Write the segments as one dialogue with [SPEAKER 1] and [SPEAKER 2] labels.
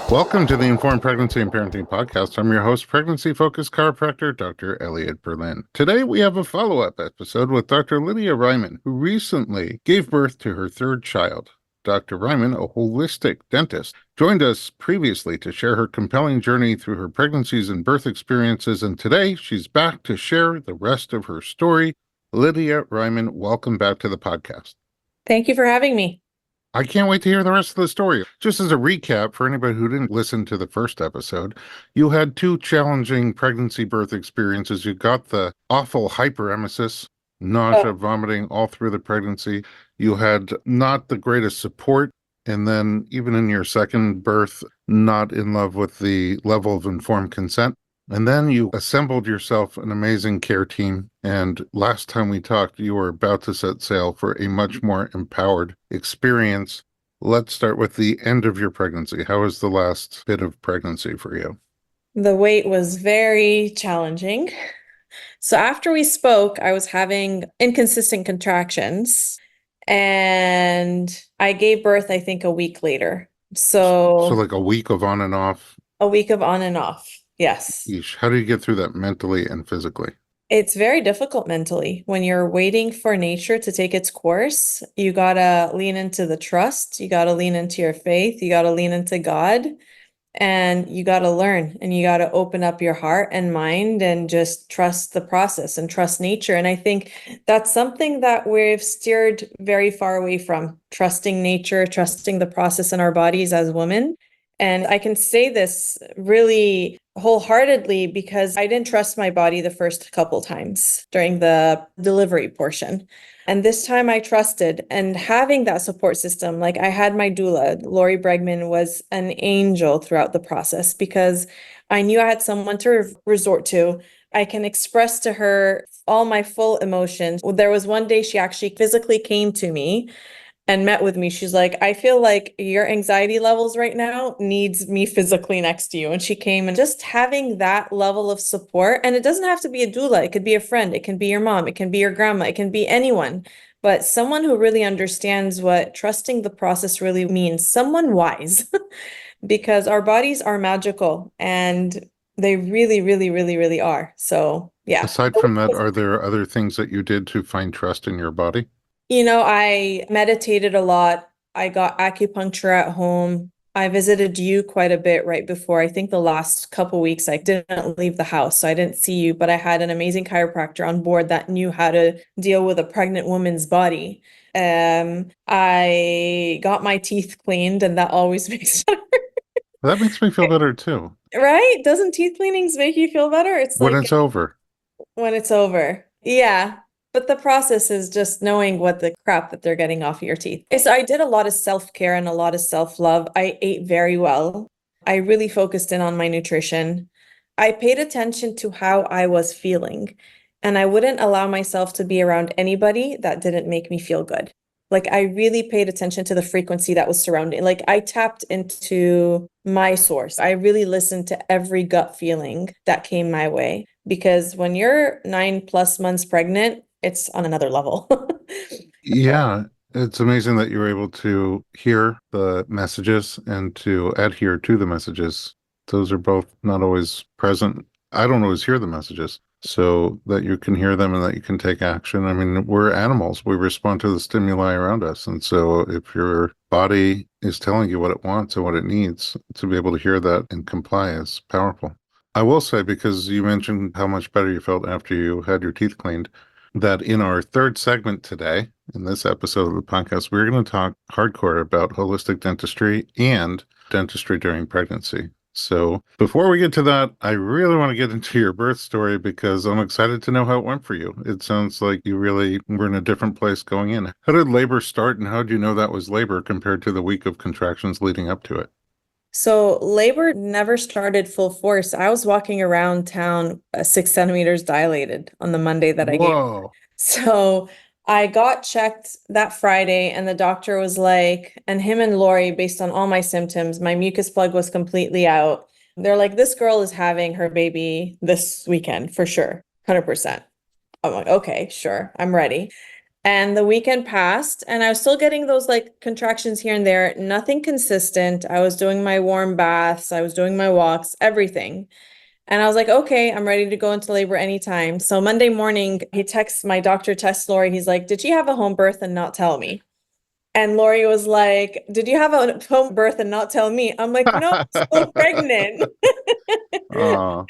[SPEAKER 1] Welcome to the Informed Pregnancy and Parenting Podcast. I'm your host, pregnancy-focused chiropractor, Dr. Elliot Berlin. Today, we have a follow-up episode with Dr. Leedia Riman, who recently gave birth to her third child. Dr. Riman, a holistic dentist, joined us previously to share her compelling journey through her pregnancies and birth experiences, and today she's back to share the rest of her story. Leedia Riman, welcome back to the podcast.
[SPEAKER 2] Thank you for having me.
[SPEAKER 1] I can't wait to hear the rest of the story. Just as a recap, for anybody who didn't listen to the first episode, you had two challenging pregnancy birth experiences. You got the awful hyperemesis, nausea, vomiting all through the pregnancy. You had not the greatest support. And then even in your second birth, not in love with the level of informed consent. And then you assembled yourself an amazing care team. And last time we talked, you were about to set sail for a much more empowered experience. Let's start with the end of your pregnancy. How was the last bit of pregnancy for you?
[SPEAKER 2] The wait was very challenging. So after we spoke, I was having inconsistent contractions and I gave birth, I think, a week later.
[SPEAKER 1] So like a week of on and off?
[SPEAKER 2] A week of on and off. Yes.
[SPEAKER 1] Yeesh. How do you get through that mentally and physically?
[SPEAKER 2] It's very difficult mentally when you're waiting for nature to take its course. You gotta lean into the trust. You gotta lean into your faith. You gotta lean into God. And you gotta learn and you gotta open up your heart and mind and just trust the process and trust nature. And I think that's something that we've steered very far away from, trusting nature, trusting the process in our bodies as women. And I can say this really wholeheartedly because I didn't trust my body the first couple times during the delivery portion. And this time I trusted, and having that support system, like I had my doula, Lori Bregman, was an angel throughout the process because I knew I had someone to resort to. I can express to her all my full emotions. There was one day she actually physically came to me and met with me. She's like, I feel like your anxiety levels right now needs me physically next to you. And she came, and just having that level of support, and it doesn't have to be a doula. It could be a friend. It can be your mom. It can be your grandma. It can be anyone, but someone who really understands what trusting the process really means, someone wise, because our bodies are magical and they really, really, really, really are. So yeah.
[SPEAKER 1] Aside from that, are there other things that you did to find trust in your body?
[SPEAKER 2] I meditated a lot. I got acupuncture at home. I visited you quite a bit right before. I think the last couple weeks I didn't leave the house, so I didn't see you, but I had an amazing chiropractor on board that knew how to deal with a pregnant woman's body. I got my teeth cleaned, and that always makes sense.
[SPEAKER 1] That makes me feel better too.
[SPEAKER 2] Right? Doesn't teeth cleanings make you feel better? It's
[SPEAKER 1] When
[SPEAKER 2] like
[SPEAKER 1] it's over.
[SPEAKER 2] when it's over. Yeah. But the process is just knowing what the crap that they're getting off of your teeth. So I did a lot of self-care and a lot of self-love. I ate very well. I really focused in on my nutrition. I paid attention to how I was feeling, and I wouldn't allow myself to be around anybody that didn't make me feel good. Like I really paid attention to the frequency that was surrounding. Like I tapped into my source. I really listened to every gut feeling that came my way. Because when you're 9+ months pregnant, it's on another level.
[SPEAKER 1] Yeah, it's amazing that you were able to hear the messages and to adhere to the messages. Those are both not always present. I don't always hear the messages, so that you can hear them and that you can take action. I mean, we're animals. We respond to the stimuli around us. And so if your body is telling you what it wants and what it needs, to be able to hear that and comply is powerful. I will say, because you mentioned how much better you felt after you had your teeth cleaned, that in our third segment today, in this episode of the podcast, we're going to talk hardcore about holistic dentistry and dentistry during pregnancy. So before we get to that, I really want to get into your birth story because I'm excited to know how it went for you. It sounds like you really were in a different place going in. How did labor start, and how did you know that was labor compared to the week of contractions leading up to it?
[SPEAKER 2] So labor never started full force. I was walking around town 6 centimeters dilated on the Monday that I gave.
[SPEAKER 1] Whoa.
[SPEAKER 2] So I got checked that Friday, and the doctor was like, and him and Lori, based on all my symptoms, my mucus plug was completely out. They're like, this girl is having her baby this weekend for sure, 100%. I'm like, okay, sure, I'm ready. And the weekend passed, and I was still getting those like contractions here and there, nothing consistent. I was doing my warm baths, I was doing my walks, everything. And I was like, okay, I'm ready to go into labor anytime. So Monday morning, my doctor texts Lori. He's like, did you have a home birth and not tell me? And Lori was like, did you have a home birth and not tell me? I'm like, no, I'm still pregnant.
[SPEAKER 1] Uh,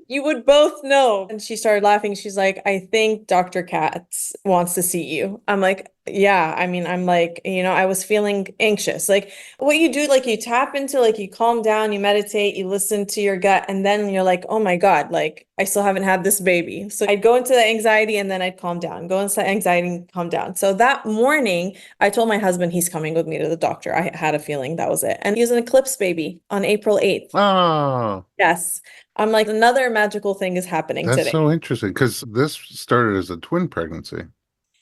[SPEAKER 2] You would both know. And she started laughing. She's like, I think Dr. Katz wants to see you. I'm like, yeah. I mean, I'm like, I was feeling anxious. Like what you do, like you tap into, like you calm down, you meditate, you listen to your gut, and then you're like, oh my God, like I still haven't had this baby. So I'd go into the anxiety and then I'd calm down, go into the anxiety and calm down. So that morning, I told my husband he's coming with me to the doctor. I had a feeling that was it. And he was an eclipse baby on April 8th.
[SPEAKER 1] oh,
[SPEAKER 2] Yes. I'm like, another magical thing is happening
[SPEAKER 1] that's
[SPEAKER 2] today.
[SPEAKER 1] so interesting because this started as a twin pregnancy.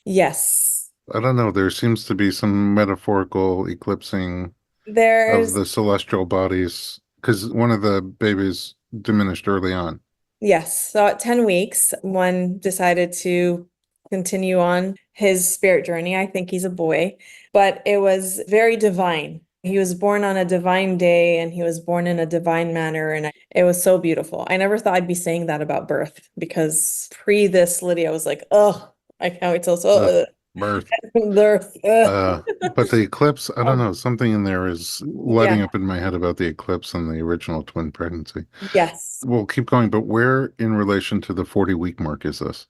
[SPEAKER 2] Yes.
[SPEAKER 1] I don't know. There seems to be some metaphorical eclipsing of
[SPEAKER 2] There's,
[SPEAKER 1] the celestial bodies because one of the babies diminished early on.
[SPEAKER 2] yes. So at 10 weeks, one decided to continue on his spirit journey. I think he's a boy, but it was very divine. He was born on a divine day and he was born in a divine manner. And it was so beautiful. I never thought I'd be saying that about birth because pre this, Lydia was like, oh, I can't wait till
[SPEAKER 1] Ugh,
[SPEAKER 2] so,
[SPEAKER 1] birth.
[SPEAKER 2] birth.
[SPEAKER 1] But the eclipse, I don't
[SPEAKER 2] Um,
[SPEAKER 1] know, something in there is
[SPEAKER 2] yeah.
[SPEAKER 1] lighting up in my head about the eclipse and the original twin pregnancy.
[SPEAKER 2] Yes.
[SPEAKER 1] We'll keep going, but where in relation to the 40-week mark is this?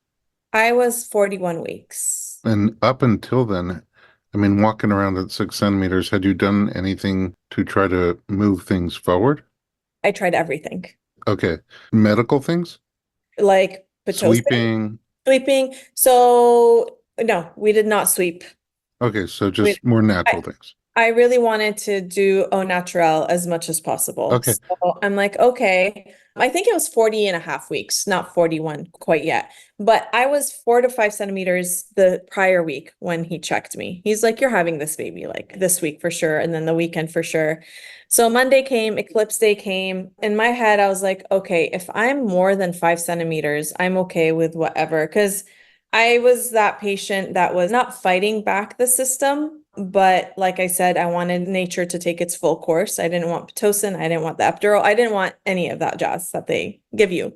[SPEAKER 2] I was 41 weeks.
[SPEAKER 1] And up until then, I mean, walking around at 6 centimeters, had you done anything to try to move things forward?
[SPEAKER 2] I tried everything.
[SPEAKER 1] Okay. Medical things?
[SPEAKER 2] Like Pitocin,
[SPEAKER 1] Sweeping.
[SPEAKER 2] sweeping. So no, we did not sweep.
[SPEAKER 1] Okay, so
[SPEAKER 2] We,
[SPEAKER 1] just more natural
[SPEAKER 2] I,
[SPEAKER 1] things.
[SPEAKER 2] I really wanted to do au naturel as much as possible.
[SPEAKER 1] Okay.
[SPEAKER 2] So I'm like, okay. I think it was 40 and a half weeks, not 41 quite yet. But I was 4 to 5 centimeters the prior week when he checked me. He's like, you're having this baby like this week for sure. And then the weekend for sure. So Monday came, eclipse day came. In my head, I was like, okay, if I'm more than 5 centimeters, I'm okay with whatever. Because I was that patient that was not fighting back the system, but like I said, I wanted nature to take its full course. I didn't want Pitocin, I didn't want the epidural, I didn't want any of that jazz that they give you.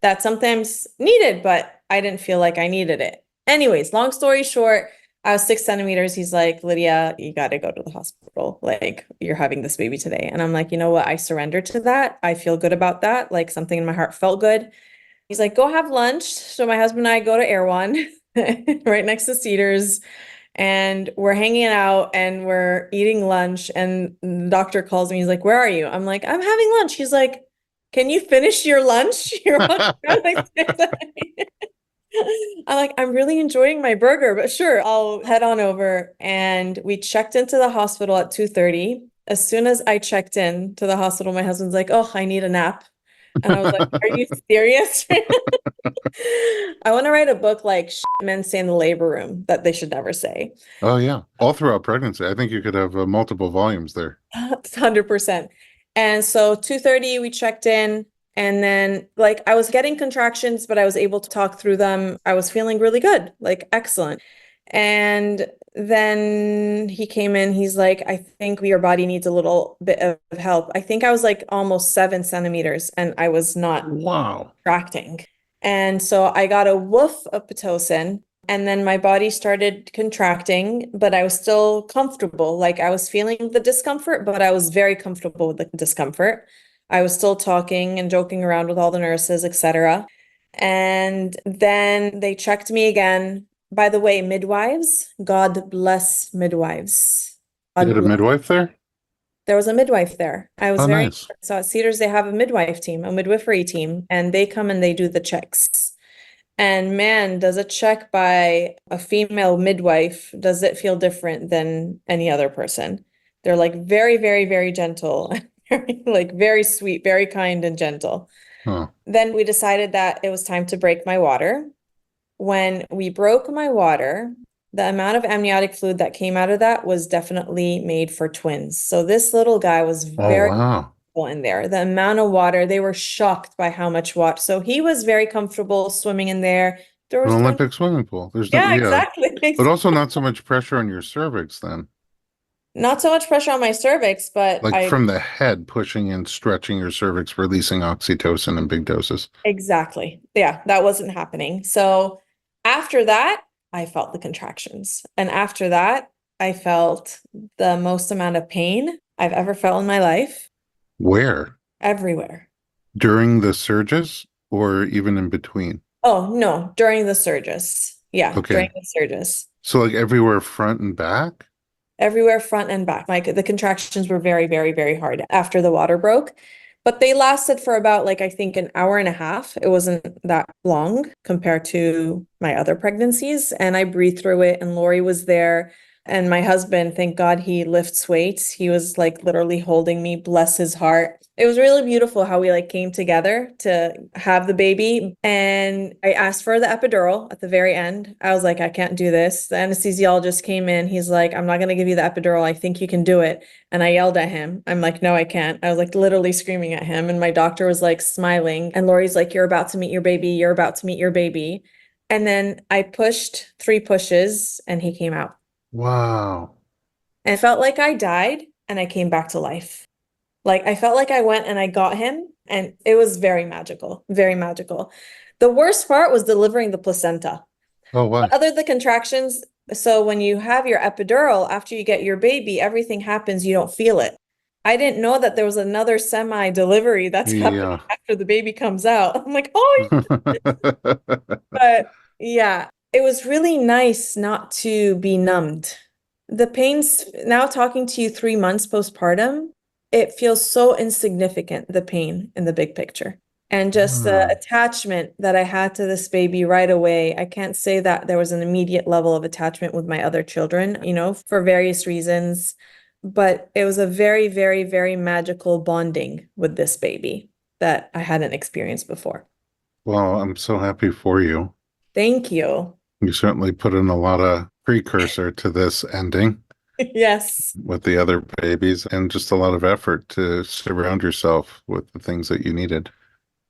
[SPEAKER 2] That's sometimes needed, but I didn't feel like I needed it. Anyways, long story short, I was 6 centimeters. He's like, Lydia, you got to go to the hospital. Like, you're having this baby today. And I'm like, you know what? I surrendered to that. I feel good about that. Like, something in my heart felt good. He's like, go have lunch. So my husband and I go to Erewhon, right next to Cedars, and we're hanging out and we're eating lunch. And the doctor calls me. He's like, where are you? I'm like, I'm having lunch. He's like, can you finish your lunch? You're walking around like I'm like, I'm really enjoying my burger, but sure, I'll head on over. And we checked into the hospital at 2:30. As soon as I checked in to the hospital, my husband's like, oh, I need a nap. And I was like, are you serious? I want to write a book like men say in the labor room that they should never say.
[SPEAKER 1] Oh, yeah. All throughout pregnancy. I think you could have multiple volumes there.
[SPEAKER 2] 100%. And so 2:30 we checked in and then like I was getting contractions, but I was able to talk through them. I was feeling really good, like excellent. And then he came in, he's like, I think your body needs a little bit of help. I think I was like almost 7 centimeters and I was not
[SPEAKER 1] Wow.
[SPEAKER 2] contracting. And so I got a woof of Pitocin, and then my body started contracting, but I was still comfortable. Like I was feeling the discomfort, but I was very comfortable with the discomfort. I was still talking and joking around with all the nurses, etc. And then they checked me again. By the way, midwives, God bless midwives.
[SPEAKER 1] You
[SPEAKER 2] God
[SPEAKER 1] had a
[SPEAKER 2] bless.
[SPEAKER 1] midwife there?
[SPEAKER 2] There was a midwife there. I was
[SPEAKER 1] Oh,
[SPEAKER 2] very,
[SPEAKER 1] nice.
[SPEAKER 2] so at Cedars, they have a midwife team, a midwifery team, and they come and they do the checks. And man, does a check by a female midwife, does it feel different than any other person? They're like very, very, very gentle, very, like very sweet, very kind and gentle.
[SPEAKER 1] Oh,
[SPEAKER 2] Then we decided that it was time to break my water. When we broke my water, the amount of amniotic fluid that came out of that was definitely made for twins. So this little guy was
[SPEAKER 1] oh,
[SPEAKER 2] very
[SPEAKER 1] wow.
[SPEAKER 2] comfortable in there. The amount of water, they were shocked by how much water. So he was very comfortable swimming in there, There
[SPEAKER 1] An
[SPEAKER 2] was one.
[SPEAKER 1] Olympic swimming pool. There's no,
[SPEAKER 2] Yeah,
[SPEAKER 1] yeah,
[SPEAKER 2] exactly.
[SPEAKER 1] but also not so much pressure on your cervix then.
[SPEAKER 2] Not so much pressure on my cervix, but
[SPEAKER 1] Like
[SPEAKER 2] I
[SPEAKER 1] from the head, pushing and stretching your cervix, releasing oxytocin in big doses.
[SPEAKER 2] exactly. Yeah, that wasn't happening. So after that, I felt the contractions. And after that, I felt the most amount of pain I've ever felt in my life,
[SPEAKER 1] Where?
[SPEAKER 2] everywhere.
[SPEAKER 1] During the surges or even in between?
[SPEAKER 2] Oh, no, during the surges. Yeah, during
[SPEAKER 1] Okay.
[SPEAKER 2] the surges.
[SPEAKER 1] So like everywhere front and back?
[SPEAKER 2] Everywhere, front and back. Like the contractions were very, very, very hard after the water broke. But they lasted for about like I think an hour and a half. It wasn't that long compared to my other pregnancies. And I breathed through it, and Lori was there. And my husband, thank God he lifts weights. He was like literally holding me, bless his heart. It was really beautiful how we like came together to have the baby. And I asked for the epidural at the very end. I was like, I can't do this. The anesthesiologist came in. He's like, I'm not going to give you the epidural. I think you can do it. And I yelled at him. I'm like, no, I can't. I was like literally screaming at him. And my doctor was like smiling. And Lori's like, you're about to meet your baby. You're about to meet your baby. And then I pushed 3 pushes and he came out.
[SPEAKER 1] Wow.
[SPEAKER 2] And I felt like I died and I came back to life. Like I felt like I went and I got him and it was very magical, very magical. The worst part was delivering the placenta.
[SPEAKER 1] Oh, why?
[SPEAKER 2] Other the contractions, so when you have your epidural, after you get your baby, everything happens, you don't feel it. I didn't know that there was another semi-delivery that's happening
[SPEAKER 1] Yeah.
[SPEAKER 2] after the baby comes out. I'm like, oh, but yeah, it was really nice not to be numbed. The pains, now talking to you 3 months postpartum, it feels so insignificant, the pain in the big picture. And just the
[SPEAKER 1] Wow.
[SPEAKER 2] attachment that I had to this baby right away. I can't say that there was an immediate level of attachment with my other children, for various reasons. But it was a very, very, very magical bonding with this baby that I hadn't experienced before.
[SPEAKER 1] Well, I'm so happy for you.
[SPEAKER 2] Thank you.
[SPEAKER 1] You certainly put in a lot of precursor to this ending
[SPEAKER 2] Yes.
[SPEAKER 1] with the other babies and just a lot of effort to surround yourself with the things that you needed.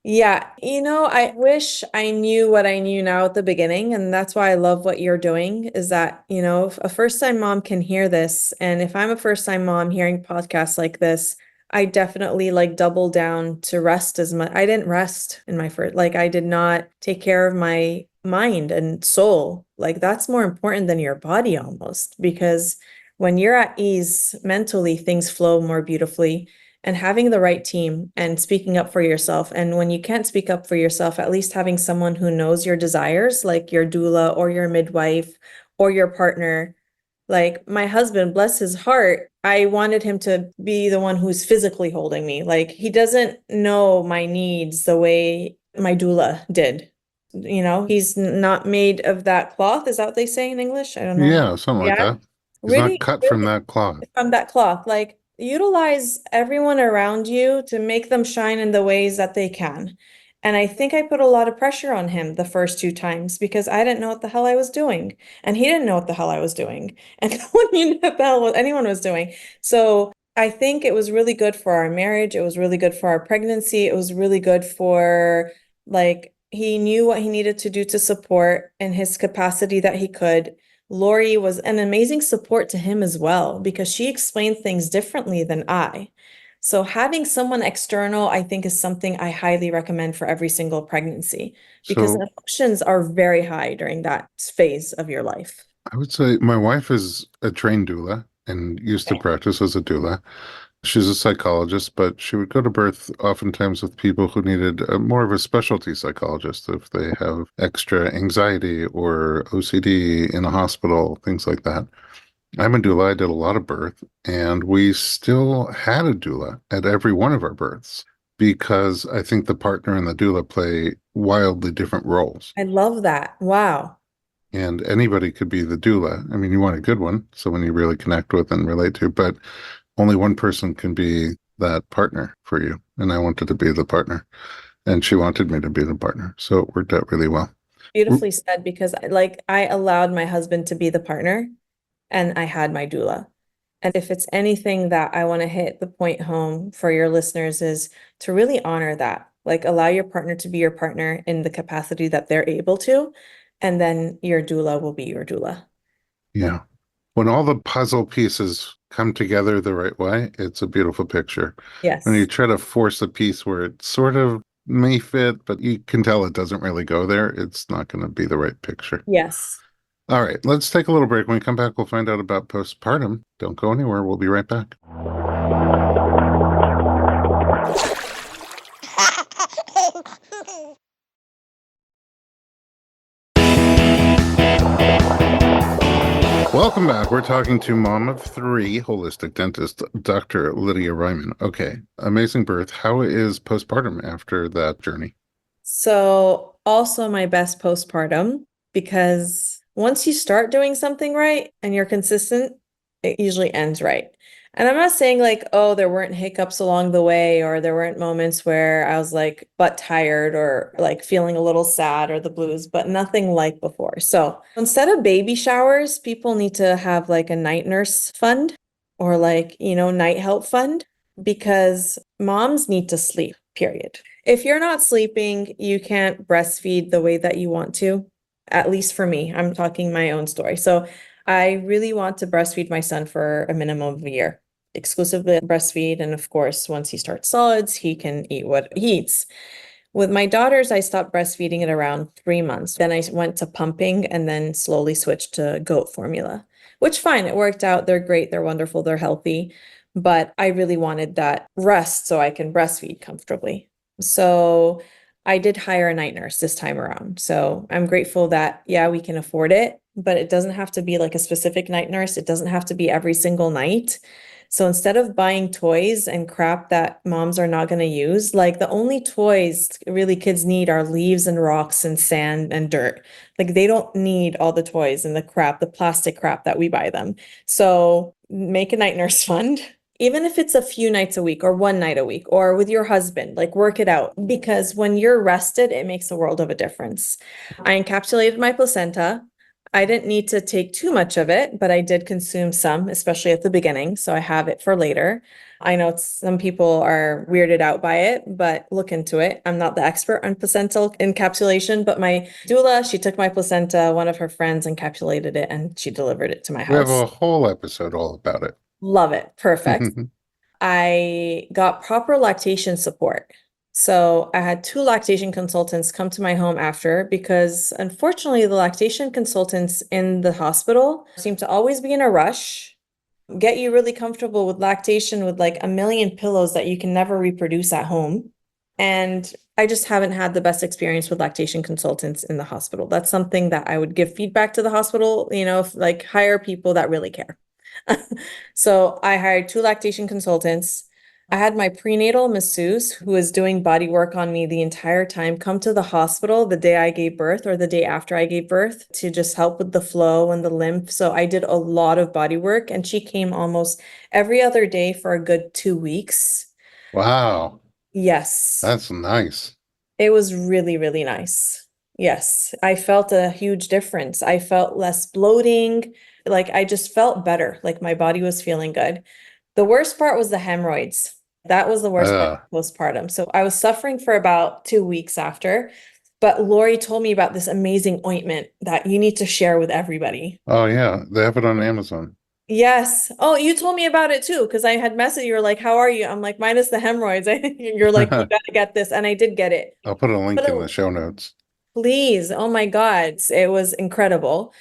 [SPEAKER 2] Yeah, I wish I knew what I knew now at the beginning, and that's why I love what you're doing, is that, if a first-time mom can hear this, and if I'm a first-time mom hearing podcasts like this, I definitely like double down to rest as much. I didn't rest in my first, like I did not take care of my mind and soul. Like that's more important than your body almost, because when you're at ease mentally, things flow more beautifully and having the right team and speaking up for yourself. And when you can't speak up for yourself, at least having someone who knows your desires, like your doula or your midwife or your partner. Like my husband, bless his heart, I wanted him to be the one who's physically holding me. Like he doesn't know my needs the way my doula did. He's not made of that cloth. Is that what they say in English? I don't know.
[SPEAKER 1] Yeah, something like
[SPEAKER 2] Yeah.
[SPEAKER 1] that. He's not
[SPEAKER 2] Really,
[SPEAKER 1] cut from
[SPEAKER 2] really
[SPEAKER 1] that cloth.
[SPEAKER 2] from that cloth. Like utilize everyone around you to make them shine in the ways that they can. And I think I put a lot of pressure on him the first 2 times because I didn't know what the hell I was doing. And he didn't know what the hell I was doing. And no one knew what the hell anyone was doing. So I think it was really good for our marriage. It was really good for our pregnancy. It was really good for like he knew what he needed to do to support in his capacity that he could. Lori was an amazing support to him as well because she explained things differently than I. So having someone external, I think, is something I highly recommend for every single pregnancy because
[SPEAKER 1] So
[SPEAKER 2] emotions are very high during that phase of your life.
[SPEAKER 1] I would say my wife is a trained doula and used to
[SPEAKER 2] Okay.
[SPEAKER 1] practice as a doula. She's a psychologist, but she would go to birth oftentimes with people who needed more of a specialty psychologist if they have extra anxiety or OCD in a hospital, things like that. I'm a doula. I did a lot of birth, and we still had a doula at every one of our births because I think the partner and the doula play wildly different roles.
[SPEAKER 2] I love that. Wow.
[SPEAKER 1] And anybody could be the doula. I mean, you want a good one, someone you really connect with and relate to, but only one person can be that partner for you. And I wanted to be the partner, and she wanted me to be the partner. So it worked out really well.
[SPEAKER 2] Beautifully said because like I allowed my husband to be the partner and I had my doula. And if it's anything that I want to hit the point home for your listeners is to really honor that. Like allow your partner to be your partner in the capacity that they're able to. and then your doula will be your doula.
[SPEAKER 1] Yeah. When all the puzzle pieces come together the right way, it's a beautiful picture. When you
[SPEAKER 2] Yes.
[SPEAKER 1] try to force a piece where it sort of may fit, but you can tell it doesn't really go there, it's not going to be the right picture.
[SPEAKER 2] Yes.
[SPEAKER 1] All right, let's take a little break. When we come back, we'll find out about postpartum. Don't go anywhere. We'll be right back. Welcome back. We're talking to mom of three, holistic dentist, Dr. Leedia Riman. Okay, amazing birth. How is postpartum after that journey?
[SPEAKER 2] So, also my best postpartum, because once you start doing something right and you're consistent, it usually ends right. And I'm not saying like, oh, there weren't hiccups along the way, or there weren't moments where I was like butt tired or like feeling a little sad or the blues, but nothing like before. So instead of baby showers, people need to have like a night nurse fund or like, night help fund, because moms need to sleep, period. If you're not sleeping, you can't breastfeed the way that you want to. At least for me, I'm talking my own story. So I really want to breastfeed my son for a minimum of a year, exclusively breastfeed. And of course, once he starts solids, he can eat what he eats. With my daughters, I stopped breastfeeding at around 3 months. Then I went to pumping and then slowly switched to goat formula, which fine, it worked out. They're great, they're wonderful, they're healthy. But I really wanted that rest so I can breastfeed comfortably. So I did hire a night nurse this time around. So I'm grateful that, yeah, we can afford it, but it doesn't have to be like a specific night nurse. It doesn't have to be every single night. So instead of buying toys and crap that moms are not going to use, like the only toys really kids need are leaves and rocks and sand and dirt. Like they don't need all the toys and the crap, the plastic crap that we buy them. So make a night nurse fund, even if it's a few nights a week or one night a week or with your husband, like work it out, because when you're rested, it makes a world of a difference. I encapsulated my placenta. I didn't need to take too much of it, but I did consume some, especially at the beginning. So I have it for later. I know some people are weirded out by it, but look into it. I'm not the expert on placental encapsulation, but my doula, she took my placenta, one of her friends encapsulated it, and she delivered it to my
[SPEAKER 1] We have
[SPEAKER 2] house.
[SPEAKER 1] a whole episode all about it.
[SPEAKER 2] Love it. Perfect. I got proper lactation support. So I had two lactation consultants come to my home after, because unfortunately, the lactation consultants in the hospital seem to always be in a rush, get you really comfortable with lactation with like a million pillows that you can never reproduce at home. And I just haven't had the best experience with lactation consultants in the hospital. That's something that I would give feedback to the hospital, like hire people that really care. So I hired two lactation consultants. I had my prenatal masseuse who was doing body work on me the entire time come to the hospital the day I gave birth or the day after I gave birth to just help with the flow and the lymph. So I did a lot of body work, and she came almost every other day for a good 2 weeks.
[SPEAKER 1] Wow,
[SPEAKER 2] Yes,
[SPEAKER 1] that's nice.
[SPEAKER 2] it was really, really nice. Yes, I felt a huge difference. I felt less bloating. Like I just felt better. Like my body was feeling good. The worst part was the hemorrhoids. That was the worst part
[SPEAKER 1] Uh,
[SPEAKER 2] of postpartum. So I was suffering for about 2 weeks after, but Lori told me about this amazing ointment that you need to share with everybody.
[SPEAKER 1] oh yeah, they have it on Amazon.
[SPEAKER 2] Yes. Oh, you told me about it too, because I had messaged you. Were like, "How are you?" I'm like, "Minus the hemorrhoids." You're like, "You got to get this," and I did get it.
[SPEAKER 1] I'll put a
[SPEAKER 2] But
[SPEAKER 1] link in the show notes.
[SPEAKER 2] please, oh my God, it was incredible.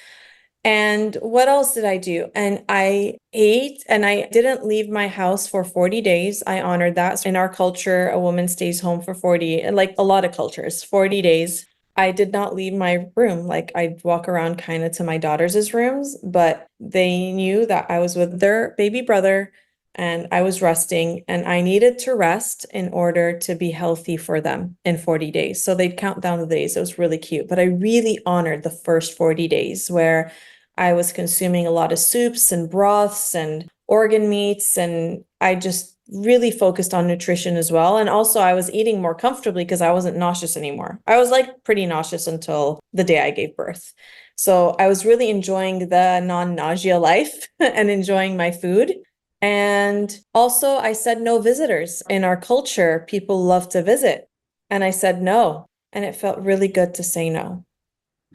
[SPEAKER 2] And what else did I do? And I ate and I didn't leave my house for 40 days. I honored that. In our culture, a woman stays home for 40, and like a lot of cultures, 40 days. I did not leave my room. Like I'd walk around kind of to my daughter's rooms, but they knew that I was with their baby brother and I was resting, and I needed to rest in order to be healthy for them in 40 days. So they'd count down the days. It was really cute. But I really honored the first 40 days where I was consuming a lot of soups and broths and organ meats, and I just really focused on nutrition as well. And also, I was eating more comfortably because I wasn't nauseous anymore. I was like pretty nauseous until the day I gave birth. So I was really enjoying the non-nausea life and enjoying my food. And also, I said no visitors. In our culture, people love to visit. And I said no. And it felt really good to say no.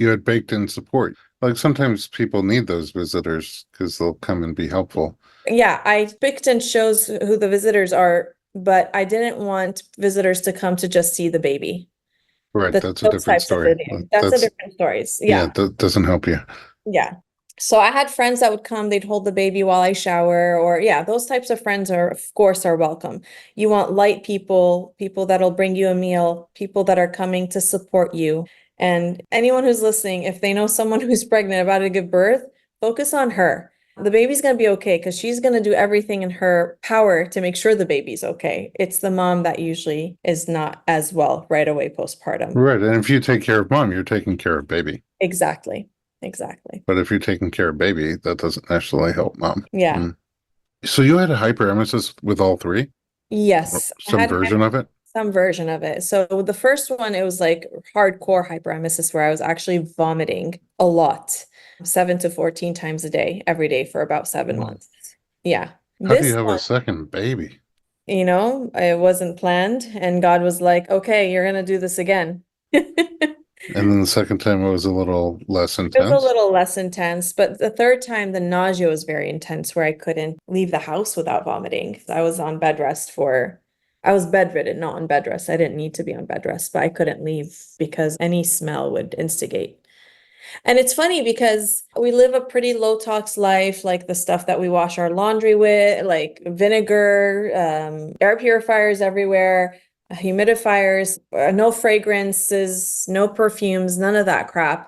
[SPEAKER 1] you had baked in support. Like sometimes people need those visitors because they'll come and be helpful.
[SPEAKER 2] Yeah, I picked and chose who the visitors are, but I didn't want visitors to come to just see the baby.
[SPEAKER 1] Right, that's a
[SPEAKER 2] Those
[SPEAKER 1] different
[SPEAKER 2] types of
[SPEAKER 1] story.
[SPEAKER 2] videos. That's a
[SPEAKER 1] That's
[SPEAKER 2] different stories.
[SPEAKER 1] yeah,
[SPEAKER 2] Yeah.
[SPEAKER 1] that doesn't help you.
[SPEAKER 2] Yeah. So I had friends that would come, they'd hold the baby while I shower, or yeah, those types of friends are, of course, are welcome. You want light people, people that'll bring you a meal, people that are coming to support you. And anyone who's listening, if they know someone who's pregnant about to give birth, focus on her. The baby's going to be okay because she's going to do everything in her power to make sure the baby's okay. It's the mom that usually is not as well right away postpartum.
[SPEAKER 1] Right, and if you take care of mom, you're taking care of baby.
[SPEAKER 2] Exactly. Exactly.
[SPEAKER 1] But if you're taking care of baby, that doesn't necessarily help mom.
[SPEAKER 2] Yeah.
[SPEAKER 1] Mm. So you had a hyperemesis with all three? Or
[SPEAKER 2] Yes, I
[SPEAKER 1] some
[SPEAKER 2] had
[SPEAKER 1] version of it?
[SPEAKER 2] some version of it. So the first one, it was like hardcore hyperemesis where I was actually vomiting a lot, 7 to 14 times a day, every day for about 7 months. Yeah.
[SPEAKER 1] How do you
[SPEAKER 2] This
[SPEAKER 1] have a
[SPEAKER 2] one,
[SPEAKER 1] second baby?
[SPEAKER 2] it wasn't planned, and God was like, okay, you're gonna do this again.
[SPEAKER 1] And then the second time it was a little less
[SPEAKER 2] It was a
[SPEAKER 1] intense?
[SPEAKER 2] little less intense, but the third time the nausea was very intense where I couldn't leave the house without vomiting. I was on bed rest I was bedridden, not on bed rest. I didn't need to be on bed rest, but I couldn't leave because any smell would instigate. And it's funny because we live a pretty low tox life, like the stuff that we wash our laundry with, like vinegar, air purifiers everywhere, humidifiers, no fragrances, no perfumes, none of that crap.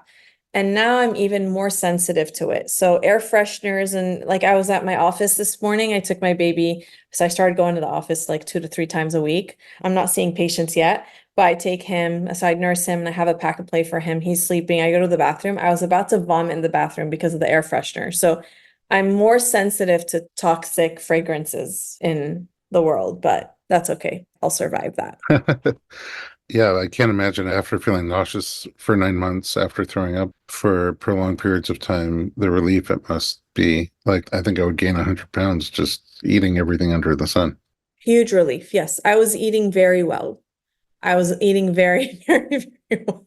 [SPEAKER 2] And now I'm even more sensitive to it. So air fresheners and like I was at my office this morning, I took my baby, so I started going to the office like 2 to 3 times a week. I'm not seeing patients yet, but I take him, so I nurse him and I have a pack and play for him. He's sleeping. I go to the bathroom. I was about to vomit in the bathroom because of the air freshener. So I'm more sensitive to toxic fragrances in the world, but that's okay. I'll survive that.
[SPEAKER 1] Yeah, I can't imagine after feeling nauseous for 9 months after throwing up for prolonged periods of time, the relief it must be. Like, I think I would gain 100 pounds just eating everything under the sun.
[SPEAKER 2] Huge relief. Yes, I was eating very well. I was eating very, very, very well.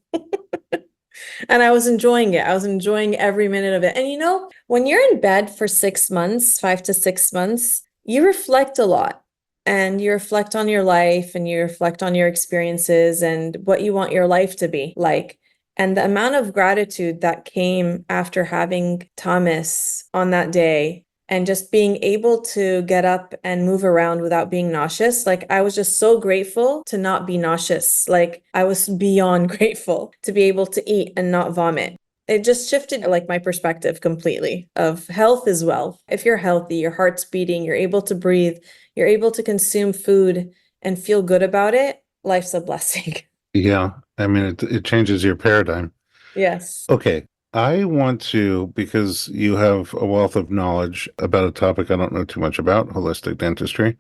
[SPEAKER 2] And I was enjoying it. I was enjoying every minute of it. And when you're in bed for 6 months, 5 to 6 months, you reflect a lot and you reflect on your life and you reflect on your experiences and what you want your life to be like. And the amount of gratitude that came after having Thomas on that day and just being able to get up and move around without being nauseous. Like I was just so grateful to not be nauseous. Like I was beyond grateful to be able to eat and not vomit. It just shifted like my perspective completely of health as well. If you're healthy, your heart's beating, you're able to breathe, you're able to consume food and feel good about it, life's a blessing.
[SPEAKER 1] Yeah, I mean, it changes your paradigm.
[SPEAKER 2] Yes.
[SPEAKER 1] Okay, I want to, because you have a wealth of knowledge about a topic I don't know too much about, holistic dentistry,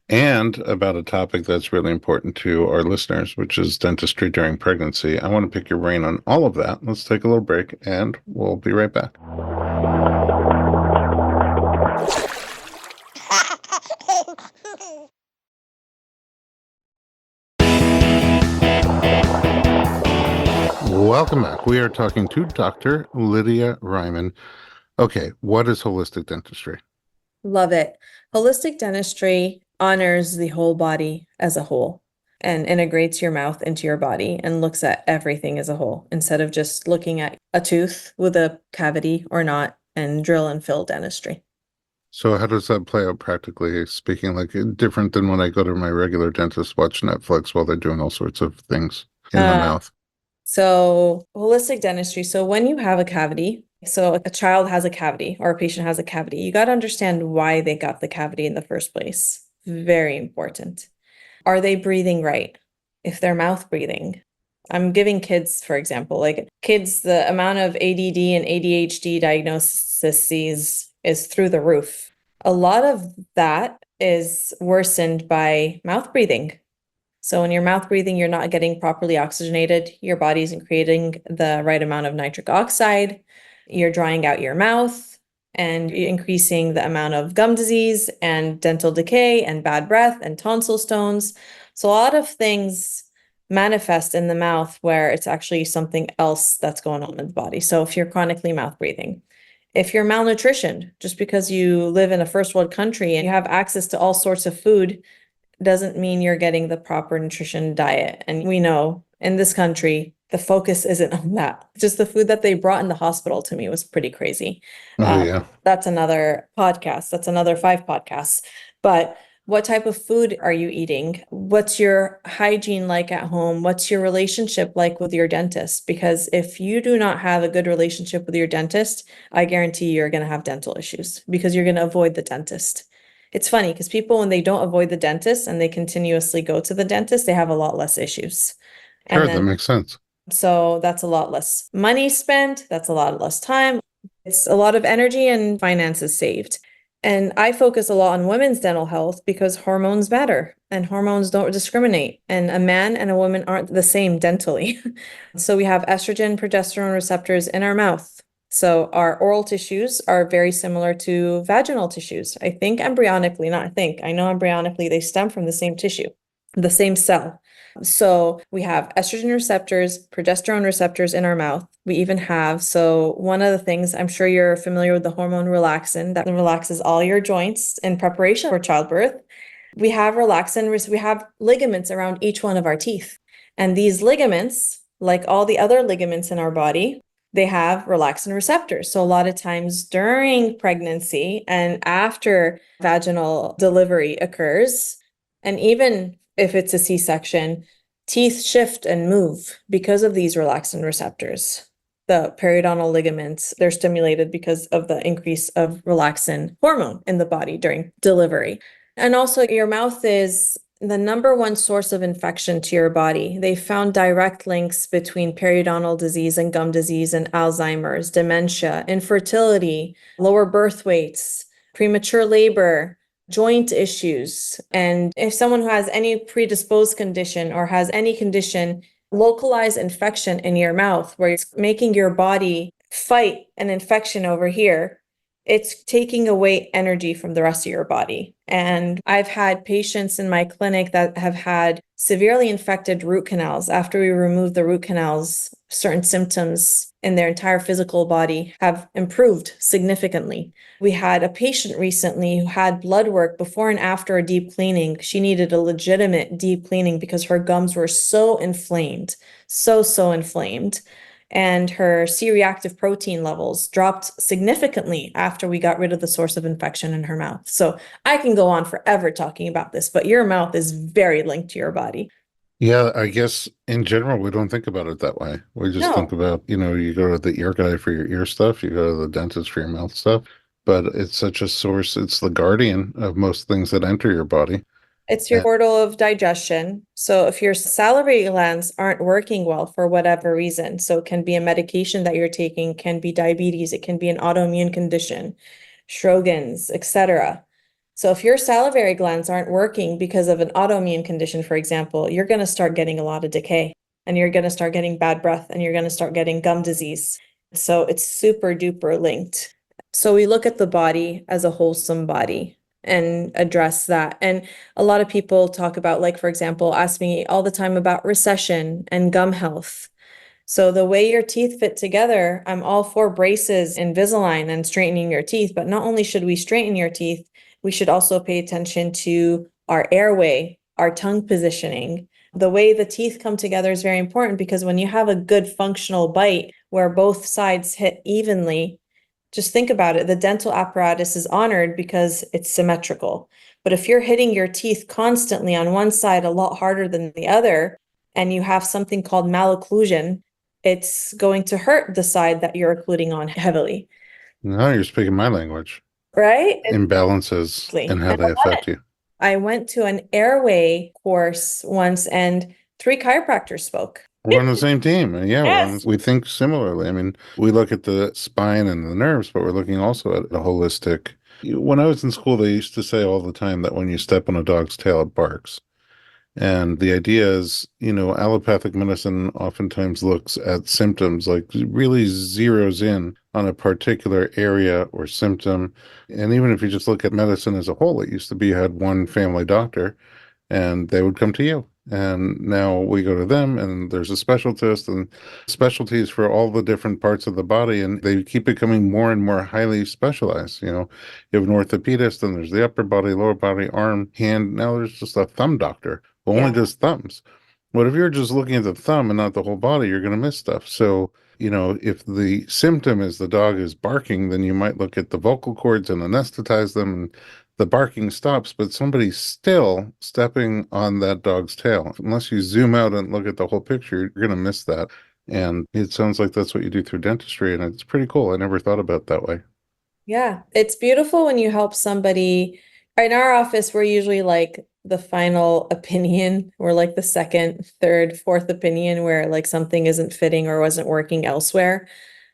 [SPEAKER 1] and about a topic that's really important to our listeners, which is dentistry during pregnancy. I want to pick your brain on all of that. Let's take a little break and we'll be right back. Welcome back. We are talking to Dr. Leedia Riman. Okay, what is holistic dentistry?
[SPEAKER 2] Love it. Holistic dentistry honors the whole body as a whole and integrates your mouth into your body and looks at everything as a whole instead of just looking at a tooth with a cavity or not and drill and fill dentistry.
[SPEAKER 1] So how does that play out practically speaking? Like different than when I go to my regular dentist, watch Netflix while they're doing all sorts of things in the
[SPEAKER 2] Uh,
[SPEAKER 1] mouth.
[SPEAKER 2] so holistic dentistry. So when you have a cavity, so a child has a cavity or a patient has a cavity, you got to understand why they got the cavity in the first place. Very important. Are they breathing right? If they're mouth breathing. I'm giving kids, for example, like kids, the amount of ADD and ADHD diagnoses is through the roof. A lot of that is worsened by mouth breathing. So when you're mouth breathing, you're not getting properly oxygenated. Your body isn't creating the right amount of nitric oxide. You're drying out your mouth and increasing the amount of gum disease and dental decay and bad breath and tonsil stones. So a lot of things manifest in the mouth where it's actually something else that's going on in the body. So if you're chronically mouth breathing, if you're malnutritioned, just because you live in a first world country and you have access to all sorts of food doesn't mean you're getting the proper nutrition diet. And we know in this country, the focus isn't on that. Just the food that they brought in the hospital to me was pretty crazy.
[SPEAKER 1] Oh, yeah.
[SPEAKER 2] That's another podcast. That's another 5 podcasts. But what type of food are you eating? What's your hygiene like at home? What's your relationship like with your dentist? Because if you do not have a good relationship with your dentist, I guarantee you're going to have dental issues because you're going to avoid the dentist. It's funny because people, when they don't avoid the dentist and they continuously go to the dentist, they have a lot less issues. And
[SPEAKER 1] Sure, that
[SPEAKER 2] then,
[SPEAKER 1] makes sense.
[SPEAKER 2] so that's a lot less money spent. That's a lot less time. It's a lot of energy and finances saved. And I focus a lot on women's dental health because hormones matter and hormones don't discriminate. And a man and a woman aren't the same dentally. So we have estrogen, progesterone receptors in our mouth. So our oral tissues are very similar to vaginal tissues. I think embryonically, not I think, I know embryonically they stem from the same tissue, the same cell. So we have estrogen receptors, progesterone receptors in our mouth. We even have, so one of the things, I'm sure you're familiar with the hormone relaxin that relaxes all your joints in preparation for childbirth. We have relaxin, we have ligaments around each one of our teeth. And these ligaments, like all the other ligaments in our body, they have relaxin receptors. So a lot of times during pregnancy and after vaginal delivery occurs, and even if it's a C-section, teeth shift and move because of these relaxin receptors. The periodontal ligaments, they're stimulated because of the increase of relaxin hormone in the body during delivery. And also, your mouth is the number one source of infection to your body. They found direct links between periodontal disease and gum disease and Alzheimer's, dementia, infertility, lower birth weights, premature labor, joint issues. And if someone who has any predisposed condition or has any condition, localized infection in your mouth where it's making your body fight an infection over here, it's taking away energy from the rest of your body. And I've had patients in my clinic that have had severely infected root canals. After we remove the root canals, certain symptoms in their entire physical body have improved significantly. We had a patient recently who had blood work before and after a deep cleaning. She needed a legitimate deep cleaning because her gums were so inflamed, so inflamed. And her C-reactive protein levels dropped significantly after we got rid of the source of infection in her mouth. So I can go on forever talking about this, but your mouth is very linked to your body.
[SPEAKER 1] Yeah, I guess in general, we don't think about it that way. We just think
[SPEAKER 2] No,
[SPEAKER 1] about, you go to the ear guy for your ear stuff, you go to the dentist for your mouth stuff, but it's such a source, it's the guardian of most things that enter your body.
[SPEAKER 2] it's your
[SPEAKER 1] And
[SPEAKER 2] portal of digestion. So if your salivary glands aren't working well for whatever reason, so it can be a medication that you're taking, can be diabetes, it can be an autoimmune condition, Sjogren's, etc. So if your salivary glands aren't working because of an autoimmune condition, for example, you're going to start getting a lot of decay and you're going to start getting bad breath and you're going to start getting gum disease. So it's super duper linked. So we look at the body as a wholesome body and address that. And a lot of people talk about, like, for example, ask me all the time about recession and gum health. So the way your teeth fit together, I'm all for braces, Invisalign, and straightening your teeth. But not only should we straighten your teeth, we should also pay attention to our airway, our tongue positioning. The way the teeth come together is very important because when you have a good functional bite where both sides hit evenly, just think about it. The dental apparatus is honored because it's symmetrical. But if you're hitting your teeth constantly on one side a lot harder than the other, and you have something called malocclusion, it's going to hurt the side that you're occluding on heavily,
[SPEAKER 1] now you're speaking my language,
[SPEAKER 2] right?
[SPEAKER 1] imbalances and
[SPEAKER 2] Exactly.
[SPEAKER 1] how
[SPEAKER 2] And
[SPEAKER 1] they affect you.
[SPEAKER 2] I went to an airway course once and 3 chiropractors spoke.
[SPEAKER 1] We're on the same team. And yeah,
[SPEAKER 2] Yes.
[SPEAKER 1] we think similarly. I mean, we look at the spine and the nerves, but we're looking also at a holistic. When I was in school, they used to say all the time that when you step on a dog's tail, it barks. And the idea is, allopathic medicine oftentimes looks at symptoms, like really zeroes in on a particular area or symptom. And even if you just look at medicine as a whole, it used to be you had one family doctor and they would come to you And now we go to them, and there's a specialist and specialties for all the different parts of the body. And they keep becoming more and more highly specialized. You have an orthopedist, and there's the upper body, lower body, arm, hand. Now there's just a thumb doctor who only
[SPEAKER 2] Yeah.
[SPEAKER 1] does thumbs. What if you're just looking at the thumb and not the whole body? You're going to miss stuff. So, if the symptom is the dog is barking, then you might look at the vocal cords and anesthetize them, and the barking stops, but somebody's still stepping on that dog's tail. Unless you zoom out and look at the whole picture, you're going to miss that. And it sounds like that's what you do through dentistry, and it's pretty cool. I never thought about it that way.
[SPEAKER 2] Yeah, it's beautiful when you help somebody. In our office, we're usually like the final opinion. We're like the second, third, fourth opinion where like something isn't fitting or wasn't working elsewhere.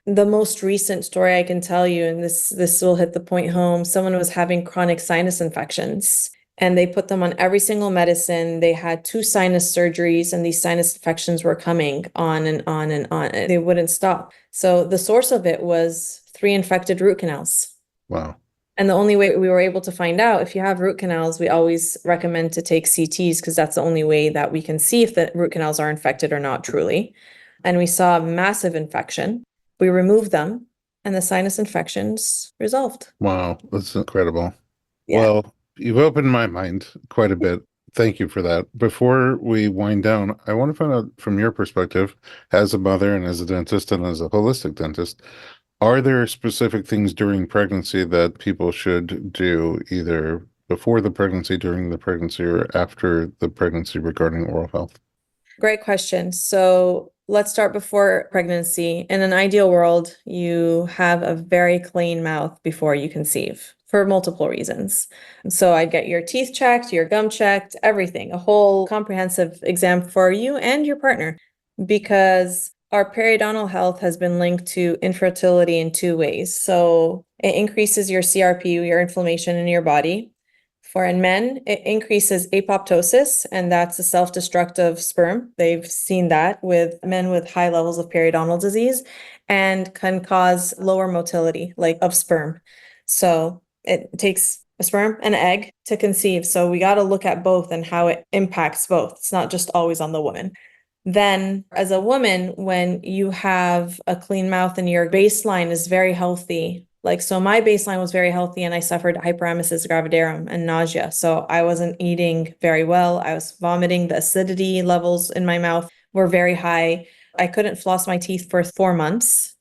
[SPEAKER 2] The most recent story I can tell you, and this will hit the point home, someone was having chronic sinus infections and they put them on every single medicine. They had 2 sinus surgeries and these sinus infections were coming on and on and on. They wouldn't stop. So the source of it was 3 infected root canals.
[SPEAKER 1] Wow.
[SPEAKER 2] And the only way we were able to find out, if you have root canals, we always recommend to take CTs because that's the only way that we can see if the root canals are infected or not truly. And we saw massive infection. We removed them and the sinus infections resolved.
[SPEAKER 1] Wow. That's incredible.
[SPEAKER 2] Yeah.
[SPEAKER 1] Well, you've opened my mind quite a bit. Thank you for that. Before we wind down, I want to find out from your perspective as a mother and as a dentist and as a holistic dentist, are there specific things during pregnancy that people should do either before the pregnancy, during the pregnancy, or after the pregnancy regarding oral health?
[SPEAKER 2] Great question. So let's start before pregnancy. In an ideal world, you have a very clean mouth before you conceive for multiple reasons. So I'd get your teeth checked, your gum checked, everything, a whole comprehensive exam for you and your partner, because our periodontal health has been linked to infertility in 2 ways. So it increases your CRP, your inflammation in your body. For in men, it increases apoptosis, and that's a self-destructive sperm. They've seen that with men with high levels of periodontal disease and can cause lower motility, like of sperm. So it takes a sperm and an egg to conceive. So we got to look at both and how it impacts both. It's not just always on the woman. Then, as a woman, when you have a clean mouth and your baseline is very healthy, like, so my baseline was very healthy and I suffered hyperemesis gravidarum and nausea. So I wasn't eating very well. I was vomiting. The acidity levels in my mouth were very high. I couldn't floss my teeth for 4 months.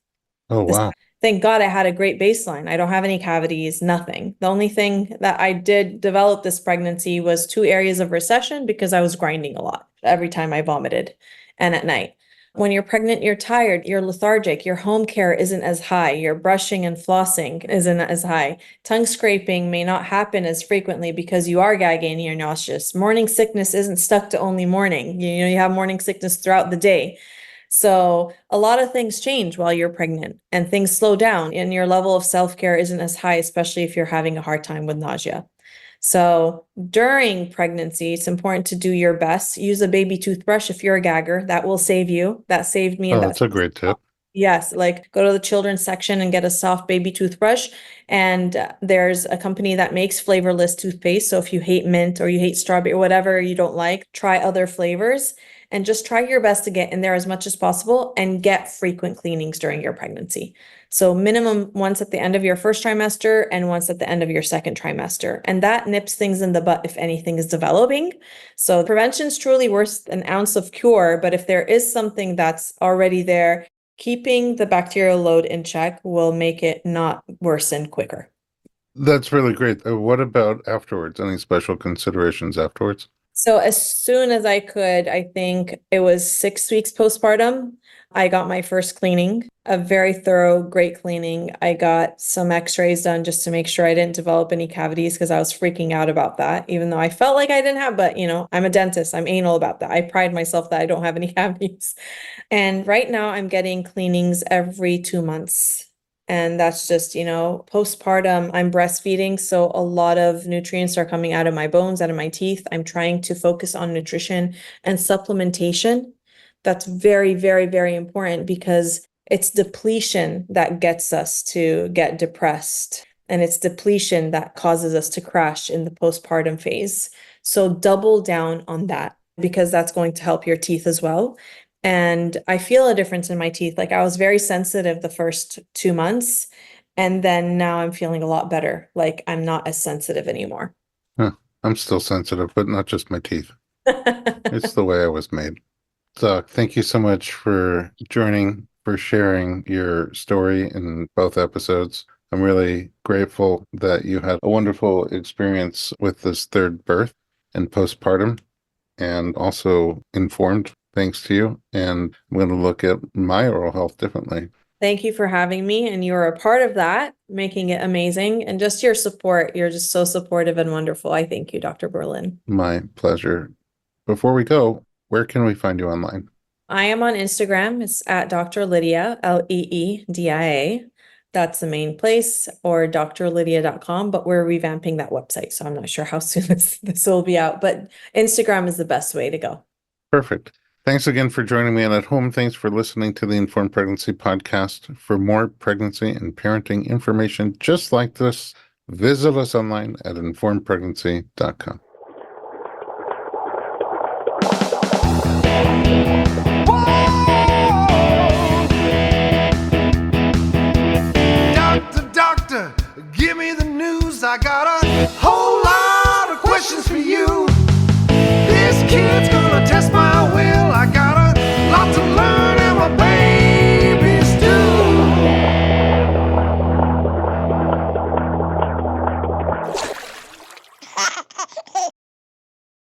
[SPEAKER 1] Oh, wow.
[SPEAKER 2] Thank God I had a great baseline. I don't have any cavities, nothing. The only thing that I did develop this pregnancy was 2 areas of recession because I was grinding a lot every time I vomited and at night. When you're pregnant, you're tired, you're lethargic, your home care isn't as high, your brushing and flossing isn't as high. Tongue scraping may not happen as frequently because you are gagging and you're nauseous. Morning sickness isn't stuck to only morning. You have morning sickness throughout the day. So a lot of things change while you're pregnant and things slow down and your level of self-care isn't as high, especially if you're having a hard time with nausea. So during pregnancy, it's important to do your best. Use a baby toothbrush if you're a gagger. That will save you. That saved me,
[SPEAKER 1] Oh,
[SPEAKER 2] and that's
[SPEAKER 1] that's a great tip.
[SPEAKER 2] yes, like go to the children's section and get a soft baby toothbrush. And there's a company that makes flavorless toothpaste. So if you hate mint or you hate strawberry or whatever you don't like, try other flavors and just try your best to get in there as much as possible and get frequent cleanings during your pregnancy. So minimum once at the end of your first trimester and once at the end of your second trimester. And that nips things in the butt if anything is developing. So prevention is truly worth an ounce of cure. But if there is something that's already there, keeping the bacterial load in check will make it not worsen quicker.
[SPEAKER 1] That's really great. What about afterwards? Any special considerations afterwards?
[SPEAKER 2] So as soon as I could, I think it was 6 weeks postpartum, I got my first cleaning, a very thorough, great cleaning. I got some x-rays done just to make sure I didn't develop any cavities because I was freaking out about that, even though I felt like I didn't have, but I'm a dentist. I'm anal about that. I pride myself that I don't have any cavities. And right now I'm getting cleanings every 2 months. And that's just, postpartum, I'm breastfeeding. So a lot of nutrients are coming out of my bones, out of my teeth. I'm trying to focus on nutrition and supplementation. That's very, very, very important because it's depletion that gets us to get depressed. And it's depletion that causes us to crash in the postpartum phase. So double down on that. because that's going to help your teeth as well. And I feel a difference in my teeth. Like I was very sensitive the first 2 months, and then now I'm feeling a lot better. Like I'm not as sensitive anymore.
[SPEAKER 1] Huh. I'm still sensitive, but not just my teeth. It's the way I was made. Doc, thank you so much for joining, for sharing your story in both episodes. I'm really grateful that you had a wonderful experience with this third birth and postpartum, and also informed thanks to you. And I'm going to look at my oral health differently.
[SPEAKER 2] Thank you for having me, and you're a part of that, making it amazing. And just your support. You're just so supportive and wonderful. I thank you, Dr. Berlin.
[SPEAKER 1] My pleasure. Before we go, where can we find you online?
[SPEAKER 2] I am on Instagram. It's at Dr. Leedia, Leedia. That's the main place, or drlydia.com, but we're revamping that website, so I'm not sure how soon this will be out, but Instagram is the best way to go.
[SPEAKER 1] Perfect. Thanks again for joining me, and at home, thanks for listening to the Informed Pregnancy Podcast. For more pregnancy and parenting information just like this, visit us online at informedpregnancy.com.
[SPEAKER 3] Doctor, give me the news. I got a whole